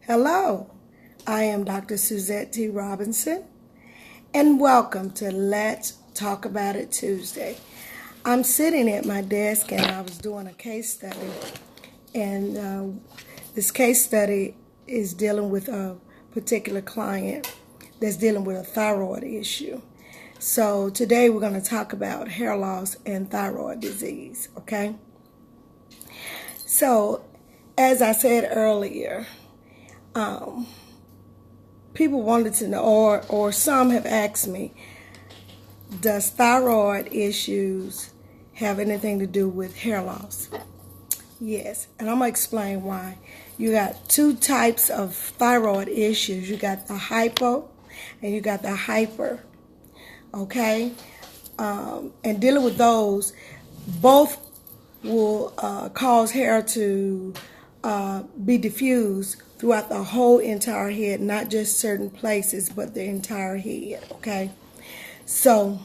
Hello, I am Dr. Suzette T. Robinson, and welcome to Let's Talk About It Tuesday. I'm sitting at my desk and I was doing a case study, and this case study is dealing with a particular client that's dealing with a thyroid issue. So today we're going to talk about hair loss and thyroid disease, okay? So, as I said earlier, people wanted to know, or some have asked me, does thyroid issues have anything to do with hair loss? Yes, and I'm going to explain why. You got two types of thyroid issues. You got the hypo and you got the hyper, okay? And dealing with those, both will cause hair to be diffused throughout the whole entire head, not just certain places, but the entire head, okay? So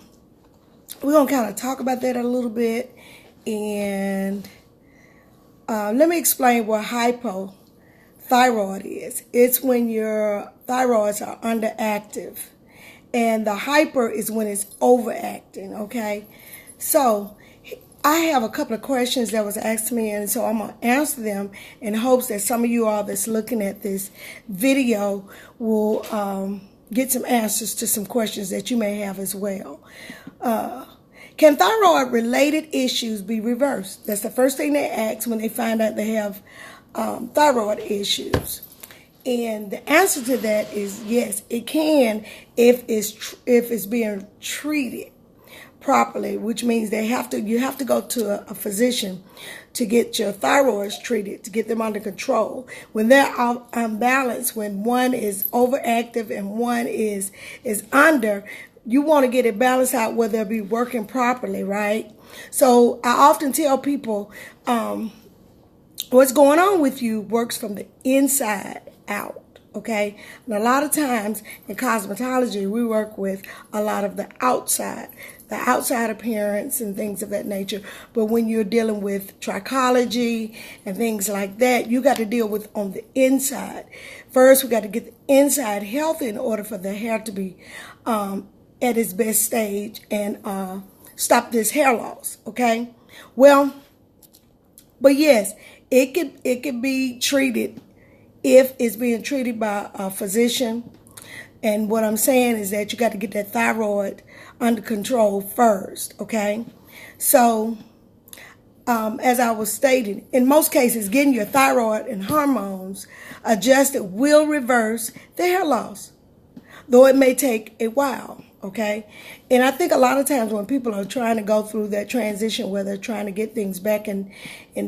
we're going to kind of talk about that a little bit, and let me explain what hypothyroid is. It's when your thyroids are underactive, and the hyper is when it's overacting, okay? So I have a couple of questions that was asked me, and so I'm going to answer them in hopes that some of you all that's looking at this video will get some answers to some questions that you may have as well. Can thyroid-related issues be reversed? That's the first thing they ask when they find out they have thyroid issues. And the answer to that is yes, it can if it's being treated properly, which means you have to go to a physician to get your thyroids treated, to get them under control. When they're unbalanced, when one is overactive and one is under, you want to get it balanced out where they'll be working properly, right? So I often tell people what's going on with you works from the inside out. Okay, and a lot of times in cosmetology, we work with a lot of the outside appearance and things of that nature. But when you're dealing with trichology and things like that, you got to deal with on the inside. First, we got to get the inside healthy in order for the hair to be at its best stage and stop this hair loss. Okay, well, but yes, it could be treated if it's being treated by a physician. And what I'm saying is that you got to get that thyroid under control first, okay? So, as I was stating, in most cases, getting your thyroid and hormones adjusted will reverse the hair loss, though it may take a while, okay? And I think a lot of times when people are trying to go through that transition, where they're trying to get things back in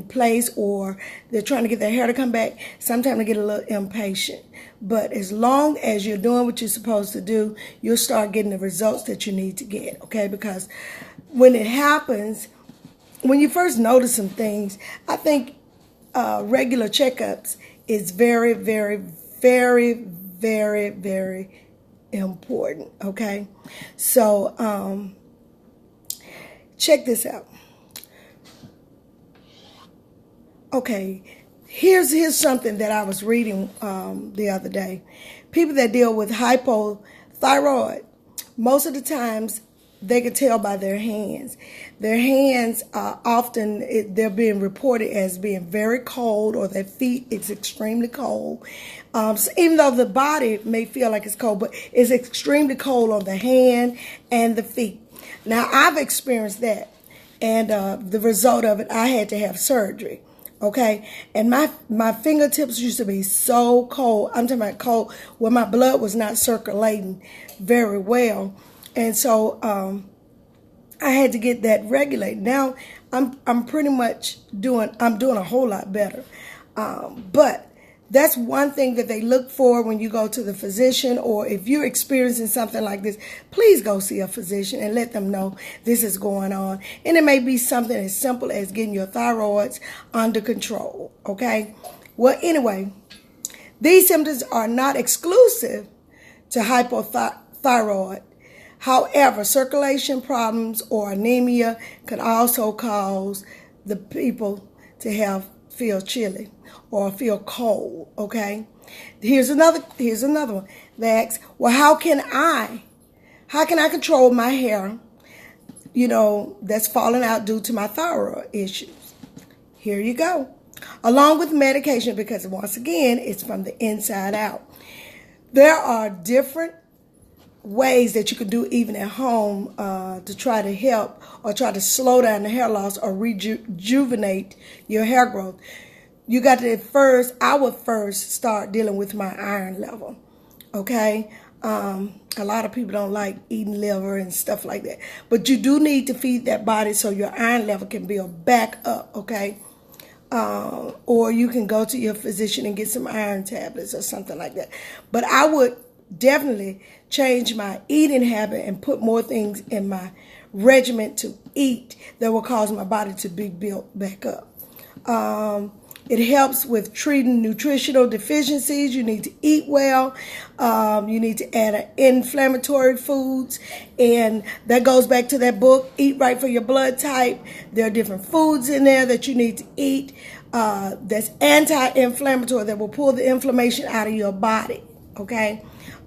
place, or they're trying to get their hair to come back, sometimes they get a little impatient. But as long as you're doing what you're supposed to do, you'll start getting the results that you need to get, okay? Because when it happens, when you first notice some things, I think regular checkups is very, very, very, very, very important, okay? So check this out. Okay, here's something that I was reading the other day. People that deal with hypothyroid, most of the times they can tell by their hands. Their hands often they're being reported as being very cold, or their feet is extremely cold. So even though the body may feel like it's cold, but it's extremely cold on the hand and the feet. Now, I've experienced that, and the result of it, I had to have surgery. Okay, and my fingertips used to be so cold. I'm talking about cold, where my blood was not circulating very well, and so I had to get that regulated. Now I'm pretty much doing a whole lot better, but that's one thing that they look for when you go to the physician, or if you're experiencing something like this, please go see a physician and let them know this is going on. And it may be something as simple as getting your thyroids under control, okay? Well, anyway, these symptoms are not exclusive to hypothyroid. However, circulation problems or anemia can also cause the people to feel chilly or feel cold, okay? Here's another one. They ask, well, how can I control my hair, that's falling out due to my thyroid issues? Here you go. Along with medication, because once again, it's from the inside out. There are different ways that you can do even at home to try to help or try to slow down the hair loss or rejuvenate your hair growth. You got to I would first start dealing with my iron level, okay? A lot of people don't like eating liver and stuff like that, but you do need to feed that body so your iron level can build back up, okay? Or you can go to your physician and get some iron tablets or something like that. But I would definitely change my eating habit and put more things in my regimen to eat that will cause my body to be built back up. It helps with treating nutritional deficiencies. You need to eat well. You need to add inflammatory foods. And that goes back to that book, Eat Right for Your Blood Type. There are different foods in there that you need to eat that's anti-inflammatory, that will pull the inflammation out of your body, okay?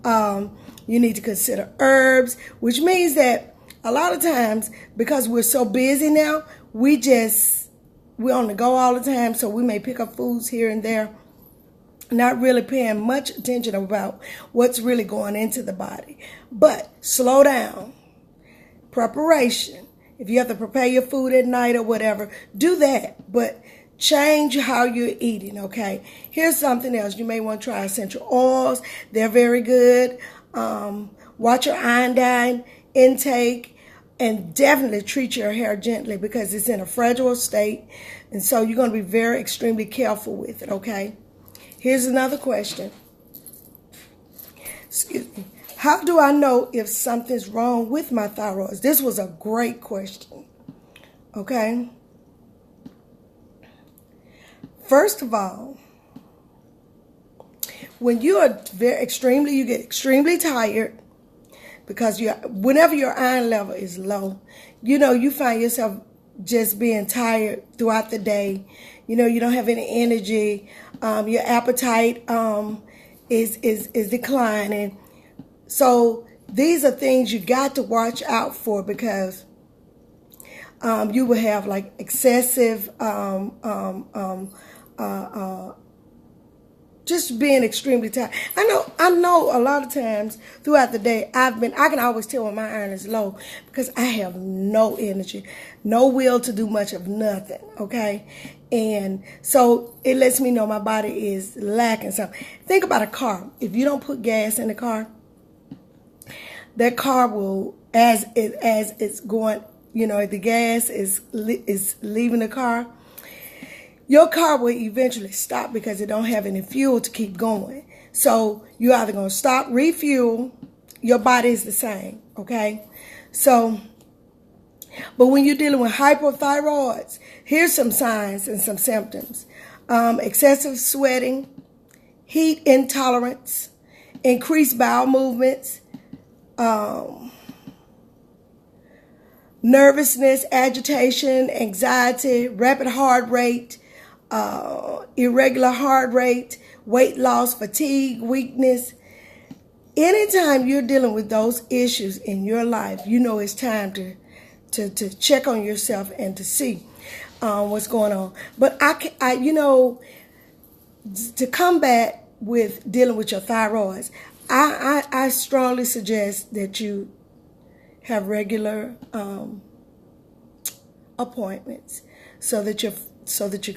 You need to consider herbs, which means that a lot of times, because we're so busy now, we're on the go all the time, so we may pick up foods here and there, not really paying much attention about what's really going into the body. But slow down. Preparation. If you have to prepare your food at night or whatever, do that. But change how you're eating, okay? Here's something else. You may want to try essential oils. They're very good. Watch your iodine intake. And definitely treat your hair gently because it's in a fragile state. And so you're going to be extremely careful with it, okay? Here's another question. Excuse me. How do I know if something's wrong with my thyroid? This was a great question, okay? First of all, when you get extremely tired, because whenever your iron level is low, you find yourself just being tired throughout the day. You don't have any energy. Your appetite is declining. So these are things you got to watch out for, because you will have like excessive just being extremely tired. I know a lot of times throughout the day I can always tell when my iron is low because I have no energy, no will to do much of nothing, okay? And so it lets me know my body is lacking something. Think about a car. If you don't put gas in the car, that car will, as it's going, the gas is leaving the car, your car will eventually stop because it don't have any fuel to keep going. So you're either going to stop, refuel. Your body is the same, okay? So, but when you're dealing with hypothyroids, here's some signs and some symptoms. Excessive sweating, heat intolerance, increased bowel movements, nervousness, agitation, anxiety, rapid heart rate, irregular heart rate, weight loss, fatigue, weakness. Anytime you're dealing with those issues in your life, it's time to check on yourself and to see what's going on. But to combat with dealing with your thyroids, I strongly suggest that you have regular appointments so that your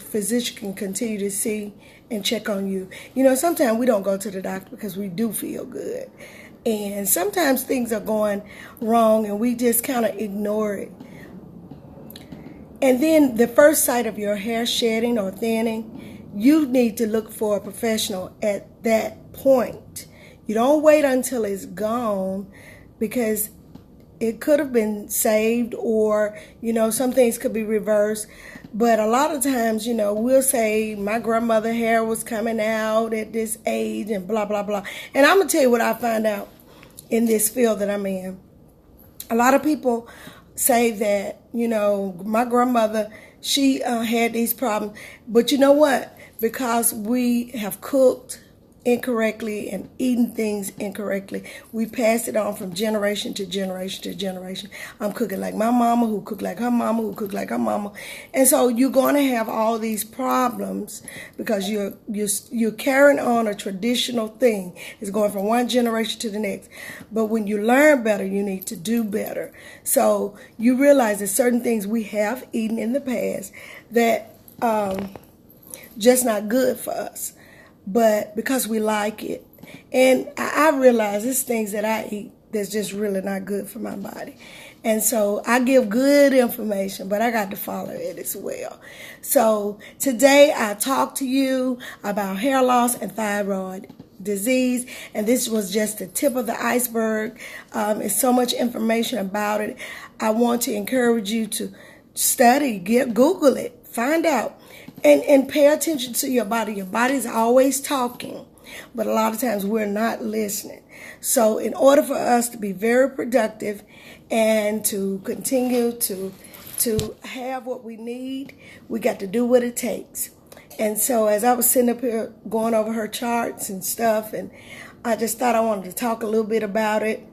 physician can continue to see and check on you. Sometimes we don't go to the doctor because we do feel good. And sometimes things are going wrong and we just kind of ignore it. And then the first sight of your hair shedding or thinning, you need to look for a professional at that point. You don't wait until it's gone, because it could have been saved, or, some things could be reversed. But a lot of times, we'll say my grandmother hair was coming out at this age and blah, blah, blah. And I'm going to tell you what I find out in this field that I'm in. A lot of people say that, my grandmother, she had these problems. But you know what? Because we have cooked incorrectly and eating things incorrectly. We pass it on from generation to generation to generation. I'm cooking like my mama, who cooked like her mama, who cooked like her mama. And so you're going to have all these problems because you're carrying on a traditional thing. It's going from one generation to the next. But when you learn better, you need to do better. So you realize that certain things we have eaten in the past that just not good for us, but because we like it. And I realize there's things that I eat that's just really not good for my body. And so I give good information, but I got to follow it as well. So today I talked to you about hair loss and thyroid disease, and this was just the tip of the iceberg. It's so much information about it. I want to encourage you to study, Google it, find out. And pay attention to your body. Your body's always talking, but a lot of times we're not listening. So in order for us to be very productive and to continue to have what we need, we got to do what it takes. And so as I was sitting up here going over her charts and stuff, and I just thought I wanted to talk a little bit about it.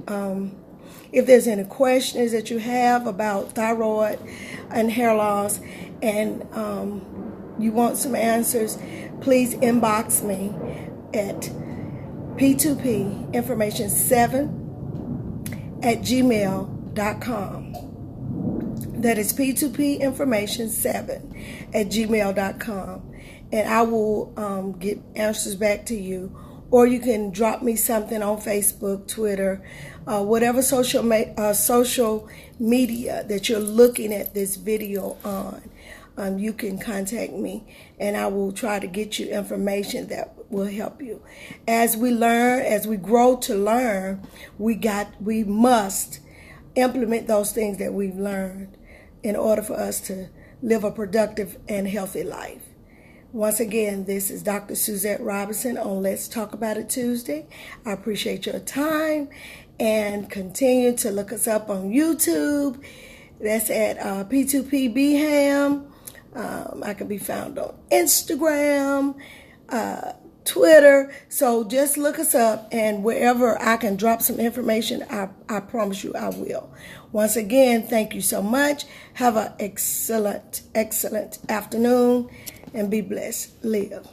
If there's any questions that you have about thyroid and hair loss, and you want some answers, please inbox me at p2pinformation7@gmail.com. That is p2pinformation7@gmail.com. And I will get answers back to you. Or you can drop me something on Facebook, Twitter, whatever social media that you're looking at this video on. You can contact me, and I will try to get you information that will help you. As we learn, as we grow to learn, we must implement those things that we've learned in order for us to live a productive and healthy life. Once again, this is Dr. Suzette Robinson on Let's Talk About It Tuesday. I appreciate your time, and continue to look us up on YouTube. That's at P2PBham. I can be found on Instagram, Twitter. So just look us up, and wherever I can drop some information, I promise you I will. Once again, thank you so much. Have an excellent afternoon, and be blessed. Live.